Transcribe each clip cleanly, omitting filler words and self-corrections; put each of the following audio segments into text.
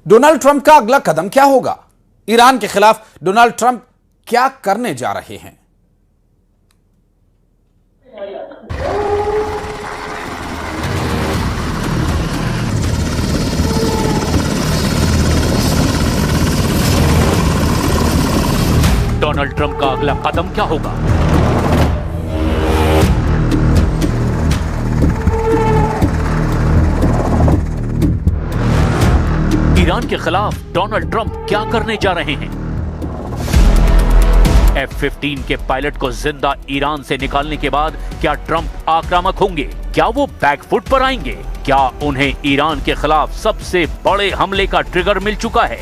Donald Trump का अगला कदम क्या होगा? ईरान के खिलाफ डोनाल्ड ट्रंप क्या करने जा रहे हैं? डोनाल्ड ट्रंप का अगला कदम क्या होगा? ईरान के खिलाफ डोनाल्ड ट्रंप क्या करने जा रहे हैं? F-15 के पायलट को जिंदा ईरान से निकालने के बाद क्या ट्रंप आक्रामक होंगे? क्या वो बैकफुट पर आएंगे? क्या उन्हें ईरान के खिलाफ सबसे बड़े हमले का ट्रिगर मिल चुका है?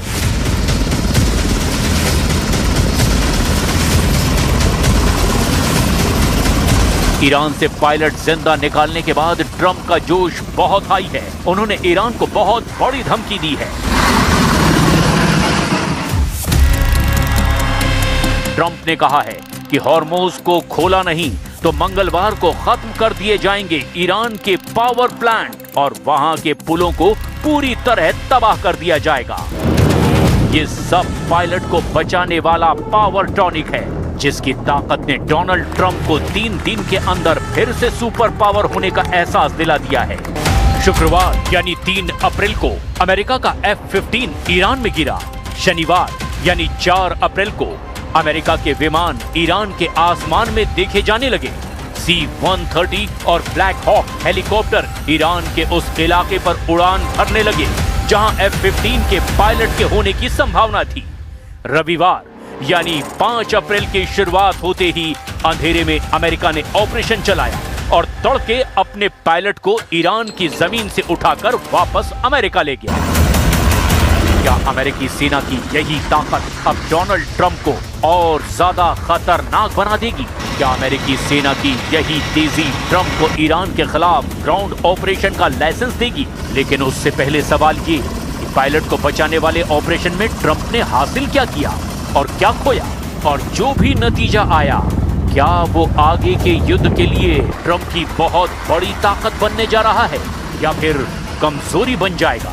ईरान से पायलट जिंदा निकालने के बाद ट्रंप का जोश बहुत हाई है। उन्होंने ईरान को बहुत बड़ी धमकी दी है। ट्रंप ने कहा है कि हॉर्मोज को खोला नहीं तो मंगलवार को खत्म कर दिए जाएंगे ईरान के पावर प्लांट और वहां के पुलों को पूरी तरह तबाह कर दिया जाएगा। ये सब पायलट को बचाने वाला पावर टॉनिक है जिसकी ताकत ने डोनाल्ड ट्रंप को 3 दिन के अंदर फिर से सुपर पावर होने का एहसास दिला दिया है। शुक्रवार यानी 3 अप्रैल को अमेरिका का F-15 ईरान में गिरा। शनिवार यानी 4 अप्रैल को अमेरिका के विमान ईरान के आसमान में देखे जाने लगे। C-130 और ब्लैक हॉक हेलीकॉप्टर ईरान के उस इलाके पर उड़ान भरने लगे जहां F-15 के पायलट के होने की संभावना थी। रविवार यानी 5 अप्रैल की शुरुआत होते ही अंधेरे में अमेरिका ने ऑपरेशन चलाया और तड़के अपने पायलट को ईरान की जमीन से उठाकर वापस अमेरिका ले गया। क्या अमेरिकी सेना की यही ताकत अब डोनाल्ड ट्रंप को और ज्यादा खतरनाक बना देगी? क्या अमेरिकी सेना की यही तेजी ट्रंप को ईरान के खिलाफ ग्राउंड ऑपरेशन का लाइसेंस देगी? लेकिन उससे पहले सवाल ये कि पायलट को बचाने वाले ऑपरेशन में ट्रंप ने हासिल क्या किया और क्या खोया, और जो भी नतीजा आया क्या वो आगे के युद्ध के लिए ट्रंप की बहुत बड़ी ताकत बनने जा रहा है या फिर कमजोरी बन जाएगा?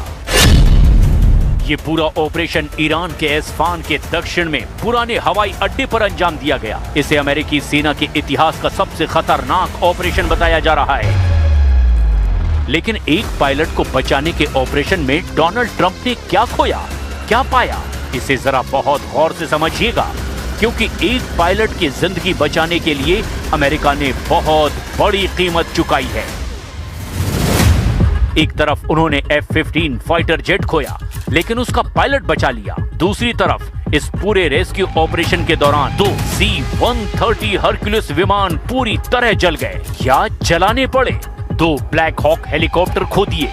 ये पूरा ऑपरेशन ईरान के एस्फान के दक्षिण में पुराने हवाई अड्डे पर अंजाम दिया गया। इसे अमेरिकी सेना के इतिहास का सबसे खतरनाक ऑपरेशन बताया जा रहा है। लेकिन एक पायलट को बचाने के ऑपरेशन में डोनाल्ड ट्रंप ने क्या खोया, क्या पाया? इसे जरा बहुत गौर से समझिएगा, क्योंकि एक पायलट की जिंदगी बचाने के लिए अमेरिका ने बहुत बड़ी कीमत चुकाई है। एक तरफ उन्होंने F-15 फाइटर जेट खोया, लेकिन उसका पायलट बचा लिया। दूसरी तरफ इस पूरे रेस्क्यू ऑपरेशन के दौरान 2 C-130 हरक्यूलिस विमान पूरी तरह जल गए या जलाने पड़े। 2 ब्लैक हॉक हेलीकॉप्टर खो दिए।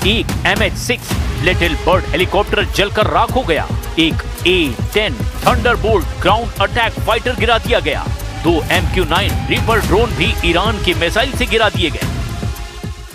एक MH-6 लिटिल बर्ड हेलीकॉप्टर जलकर राख हो गया। एक A-10 Thunderbolt ground attack fighter गिरा दिया गया। 2 MQ-9 रीपर ड्रोन भी ईरान के मिसाइल से गिरा दिए गए।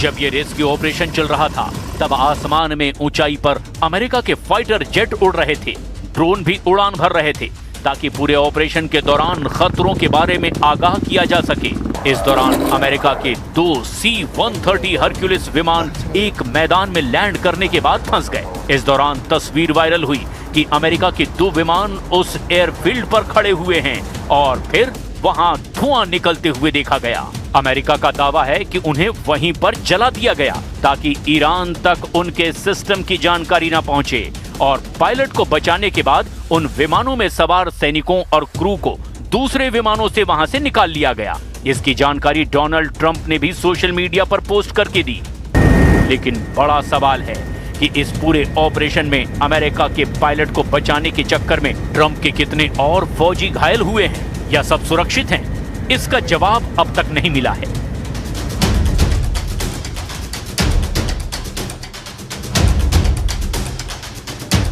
जब ये रेस्क्यू ऑपरेशन चल रहा था तब आसमान में ऊंचाई पर अमेरिका के फाइटर जेट उड़ रहे थे, ड्रोन भी उड़ान भर रहे थे ताकि पूरे ऑपरेशन के दौरान खतरों के बारे में आगाह किया जा सके। इस दौरान अमेरिका के 2 C-130 हरक्यूलिस विमान एक मैदान में लैंड करने के बाद फंस गए। इस दौरान तस्वीर वायरल हुई कि अमेरिका के 2 विमान उस एयरफील्ड पर खड़े हुए हैं और फिर वहां धुआं निकलते हुए देखा गया। अमेरिका का दावा है कि उन्हें वहीं पर जला दिया गया ताकि ईरान तक उनके सिस्टम की जानकारी न पहुंचे, और पायलट को बचाने के बाद उन विमानों में सवार सैनिकों और क्रू को दूसरे विमानों से वहां से निकाल लिया गया। इसकी जानकारी डोनाल्ड ट्रंप ने भी सोशल मीडिया पर पोस्ट करके दी। लेकिन बड़ा सवाल है कि इस पूरे ऑपरेशन में अमेरिका के पायलट को बचाने के चक्कर में ट्रंप के कितने और फौजी घायल हुए हैं या सब सुरक्षित हैं, इसका जवाब अब तक नहीं मिला है।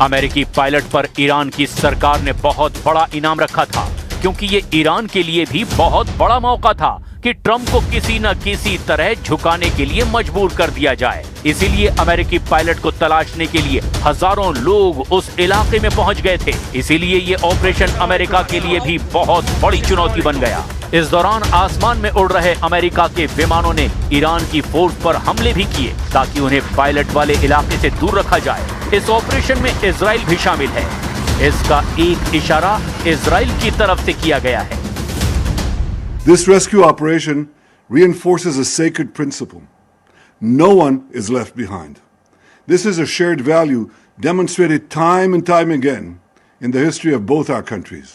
अमेरिकी पायलट पर ईरान की सरकार ने बहुत बड़ा इनाम रखा था, क्योंकि ये ईरान के लिए भी बहुत बड़ा मौका था कि ट्रंप को किसी न किसी तरह झुकाने के लिए मजबूर कर दिया जाए। इसीलिए अमेरिकी पायलट को तलाशने के लिए हजारों लोग उस इलाके में पहुंच गए थे। इसीलिए ये ऑपरेशन अमेरिका के लिए भी बहुत बड़ी चुनौती बन गया। इस दौरान आसमान में उड़ रहे अमेरिका के विमानों ने ईरान की फोर्स पर हमले भी किए ताकि उन्हें पायलट वाले इलाके से दूर रखा जाए। इस ऑपरेशन में इजराइल भी शामिल है। इसका एक इशारा इजराइल की तरफ से किया गया है। This rescue operation reinforces a sacred principle. No one is left behind. This is a shared value demonstrated time and time again in the history of both our countries.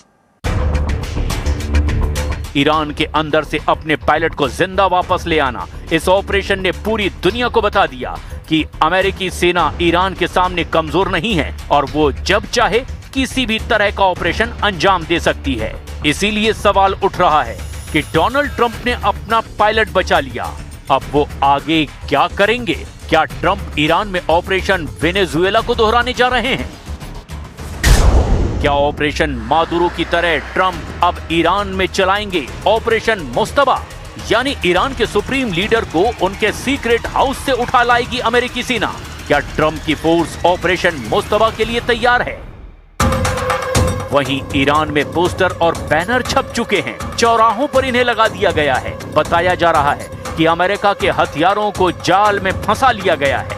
Iran के अंदर से अपने पायलट को जिंदा वापस ले आना, इस ऑपरेशन ने पूरी दुनिया को बता दिया कि अमेरिकी सेना ईरान के सामने कमजोर नहीं है और वो जब चाहे किसी भी तरह का ऑपरेशन अंजाम दे सकती है। इसीलिए सवाल उठ रहा है कि डोनाल्ड ट्रंप ने अपना पायलट बचा लिया, अब वो आगे क्या करेंगे? क्या ट्रंप ईरान में ऑपरेशन वेनेजुएला को दोहराने जा रहे हैं? क्या ऑपरेशन मादुरो की तरह ट्रंप अब ईरान में चलाएंगे ऑपरेशन मुस्तबा, यानी ईरान के सुप्रीम लीडर को उनके सीक्रेट हाउस से उठा लाएगी अमेरिकी सेना? क्या ट्रंप की फोर्स ऑपरेशन मुस्तबा के लिए तैयार है? वहीं ईरान में पोस्टर और बैनर छप चुके हैं, चौराहों पर इन्हें लगा दिया गया है। बताया जा रहा है कि अमेरिका के हथियारों को जाल में फंसा लिया गया है।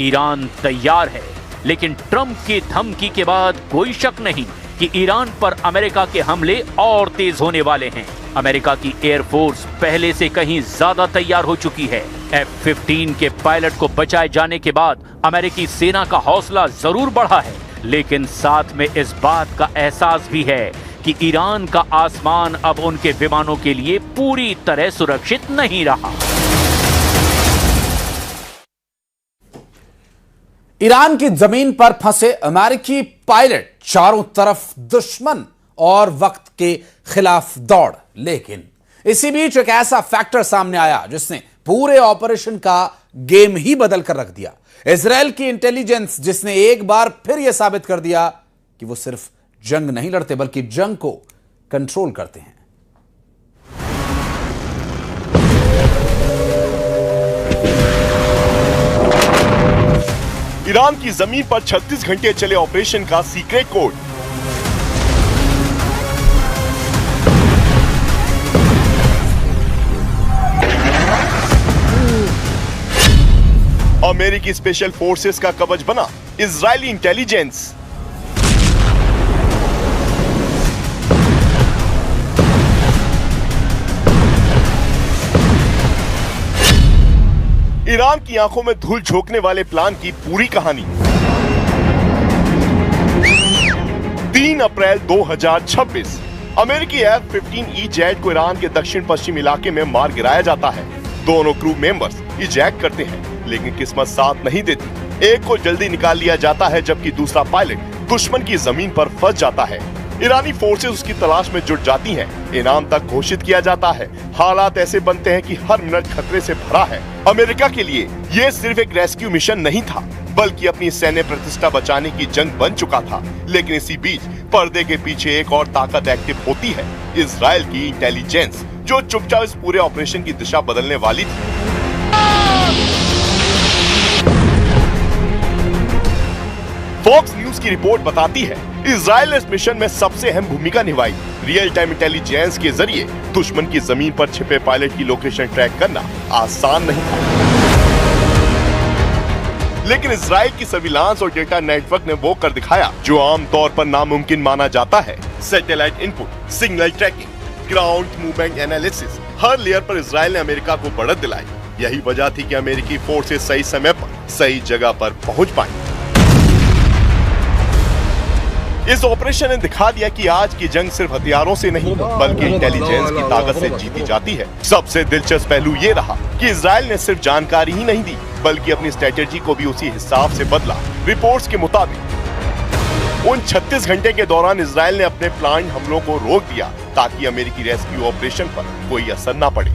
ईरान तैयार है, लेकिन ट्रंप की धमकी के बाद कोई शक नहीं कि ईरान पर अमेरिका के हमले और तेज होने वाले हैं। अमेरिका की एयरफोर्स पहले से कहीं ज्यादा तैयार हो चुकी है। F-15 के पायलट को बचाए जाने के बाद अमेरिकी सेना का हौसला जरूर बढ़ा है, लेकिन साथ में इस बात का एहसास भी है कि ईरान का आसमान अब उनके विमानों के लिए पूरी तरह सुरक्षित नहीं रहा। ईरान की जमीन पर फंसे अमेरिकी पायलट, चारों तरफ दुश्मन और वक्त के खिलाफ दौड़। लेकिन इसी बीच एक ऐसा फैक्टर सामने आया जिसने पूरे ऑपरेशन का गेम ही बदल कर रख दिया। इजराइल की इंटेलिजेंस, जिसने एक बार फिर यह साबित कर दिया कि वो सिर्फ जंग नहीं लड़ते बल्कि जंग को कंट्रोल करते हैं। ईरान की जमीन पर 36 घंटे चले ऑपरेशन का सीक्रेट कोड। अमेरिकी स्पेशल फोर्सेस का कवच बना इजरायली इंटेलिजेंस। ईरान की आंखों में धूल झोंकने वाले प्लान की पूरी कहानी। 3 अप्रैल 2026 अमेरिकी F-15E जेट को ईरान के दक्षिण पश्चिम इलाके में मार गिराया जाता है। दोनों क्रू मेंबर्स इजैक्ट करते हैं, लेकिन किस्मत साथ नहीं देती। एक को जल्दी निकाल लिया जाता है, जबकि दूसरा पायलट दुश्मन की जमीन पर फंस जाता है। ईरानी फोर्सेस उसकी तलाश में जुट जाती हैं। इनाम तक घोषित किया जाता है। हालात ऐसे बनते हैं कि हर मिनट खतरे से भरा है। अमेरिका के लिए ये सिर्फ एक रेस्क्यू मिशन नहीं था, बल्कि अपनी सैन्य प्रतिष्ठा बचाने की जंग बन चुका था। लेकिन इसी बीच पर्दे के पीछे एक और ताकत एक्टिव होती है, इजराइल की इंटेलिजेंस, जो चुपचाप इस पूरे ऑपरेशन की दिशा बदलने वाली थी। फॉक्स न्यूज की रिपोर्ट बताती है इजराइल ने इस मिशन में सबसे अहम भूमिका निभाई। रियल टाइम इंटेलिजेंस के जरिए दुश्मन की जमीन पर छिपे पायलट की लोकेशन ट्रैक करना आसान नहीं था, लेकिन इजराइल की सर्विलांस और डेटा नेटवर्क ने वो कर दिखाया जो आमतौर पर नामुमकिन माना जाता है। Satellite input, signal tracking, ground movement analysis, हर लेयर पर इजराइल ने अमेरिका को बढ़त दिलाई। यही वजह थी कि अमेरिकी फोर्सेस सही समय पर सही जगह पर पहुंच पाई। इस ऑपरेशन ने दिखा दिया कि आज की जंग सिर्फ हथियारों से नहीं बल्कि इंटेलिजेंस की ताकत से जीती जाती है। सबसे दिलचस्प पहलू ये रहा कि इजराइल ने सिर्फ जानकारी ही नहीं दी बल्कि अपनी स्ट्रेटेजी को भी उसी हिसाब से बदला। रिपोर्ट्स के मुताबिक उन 36 घंटे के दौरान इजराइल ने अपने प्लान हमलों को रोक दिया ताकि अमेरिकी रेस्क्यू ऑपरेशन पर कोई असर न पड़े।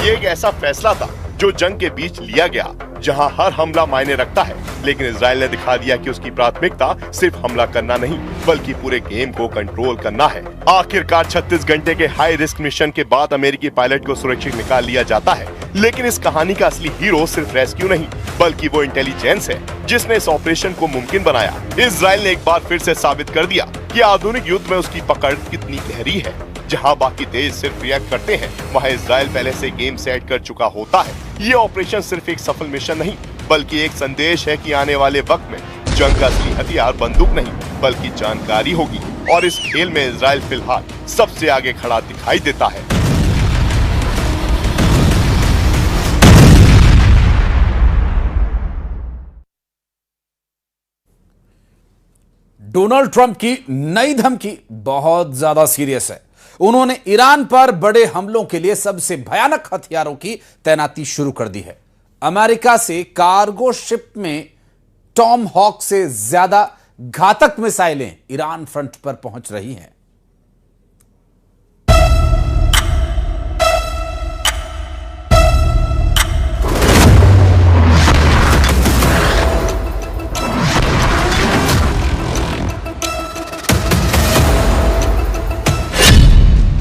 ये एक ऐसा फैसला था जो जंग के बीच लिया गया जहां हर हमला मायने रखता है, लेकिन इजराइल ने दिखा दिया कि उसकी प्राथमिकता सिर्फ हमला करना नहीं बल्कि पूरे गेम को कंट्रोल करना है। आखिरकार 36 घंटे के हाई रिस्क मिशन के बाद अमेरिकी पायलट को सुरक्षित निकाल लिया जाता है, लेकिन इस कहानी का असली हीरो सिर्फ रेस्क्यू नहीं बल्कि वो इंटेलिजेंस है जिसने इस ऑपरेशन को मुमकिन बनाया। इजराइल ने एक बार फिर से साबित कर दिया कि आधुनिक युद्ध में उसकी पकड़ कितनी गहरी है। जहां बाकी देश सिर्फ रिएक्ट करते हैं, वहां इजराइल पहले से गेम सेट कर चुका होता है। ये ऑपरेशन सिर्फ एक सफल मिशन नहीं बल्कि एक संदेश है कि आने वाले वक्त में जंग का असली हथियार बंदूक नहीं बल्कि जानकारी होगी, और इस खेल में इजराइल फिलहाल सबसे आगे खड़ा दिखाई देता है। डोनाल्ड ट्रंप की नई धमकी बहुत ज्यादा सीरियस है। उन्होंने ईरान पर बड़े हमलों के लिए सबसे भयानक हथियारों की तैनाती शुरू कर दी है। अमेरिका से कार्गो शिप में टॉम हॉक से ज्यादा घातक मिसाइलें ईरान फ्रंट पर पहुंच रही हैं।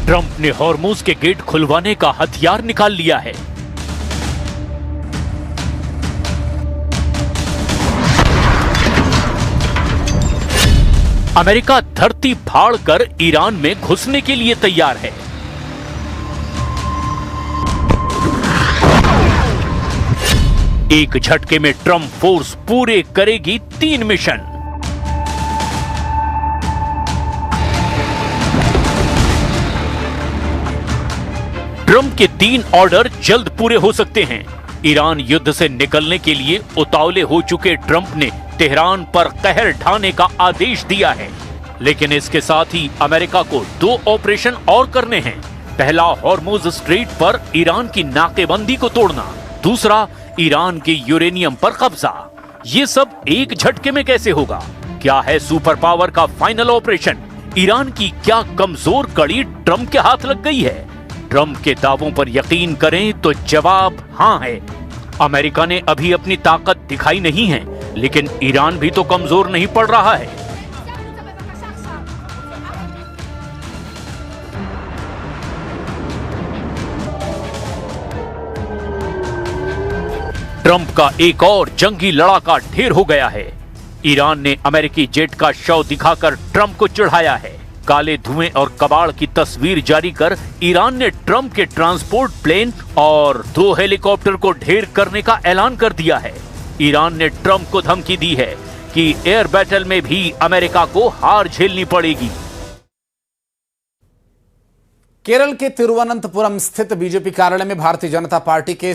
ट्रंप ने हॉर्मुज के गेट खुलवाने का हथियार निकाल लिया है। अमेरिका धरती फाड़कर ईरान में घुसने के लिए तैयार है। एक झटके में ट्रंप फोर्स पूरे करेगी 3 मिशन। ट्रंप के 3 ऑर्डर जल्द पूरे हो सकते हैं। ईरान युद्ध से निकलने के लिए उतावले हो चुके ट्रंप ने तेहरान पर कहर ढाने का आदेश दिया है, लेकिन इसके साथ ही अमेरिका को 2 ऑपरेशन और करने हैं। पहला, हॉर्मुज स्ट्रेट पर ईरान की नाकेबंदी को तोड़ना। दूसरा, ईरान के यूरेनियम पर कब्जा। ये सब एक झटके में कैसे होगा? क्या है सुपर पावर का फाइनल ऑपरेशन? ईरान की क्या कमजोर कड़ी ट्रंप के हाथ लग गई है? ट्रंप के दावों पर यकीन करें तो जवाब हां है। अमेरिका ने अभी अपनी ताकत दिखाई नहीं है, लेकिन ईरान भी तो कमजोर नहीं पड़ रहा है। ट्रंप का एक और जंगी लड़ाका ढेर हो गया है। ईरान ने अमेरिकी जेट का शव दिखाकर ट्रंप को चिढ़ाया है। काले धुएं और कबाड़ की तस्वीर जारी कर ईरान ने ट्रंप के ट्रांसपोर्ट प्लेन और 2 हेलीकॉप्टर को ढेर करने का ऐलान कर दिया है। ईरान ने ट्रंप को धमकी दी है कि एयर बैटल में भी अमेरिका को हार झेलनी पड़ेगी। केरल के तिरुवनंतपुरम स्थित बीजेपी कार्यालय में भारतीय जनता पार्टी के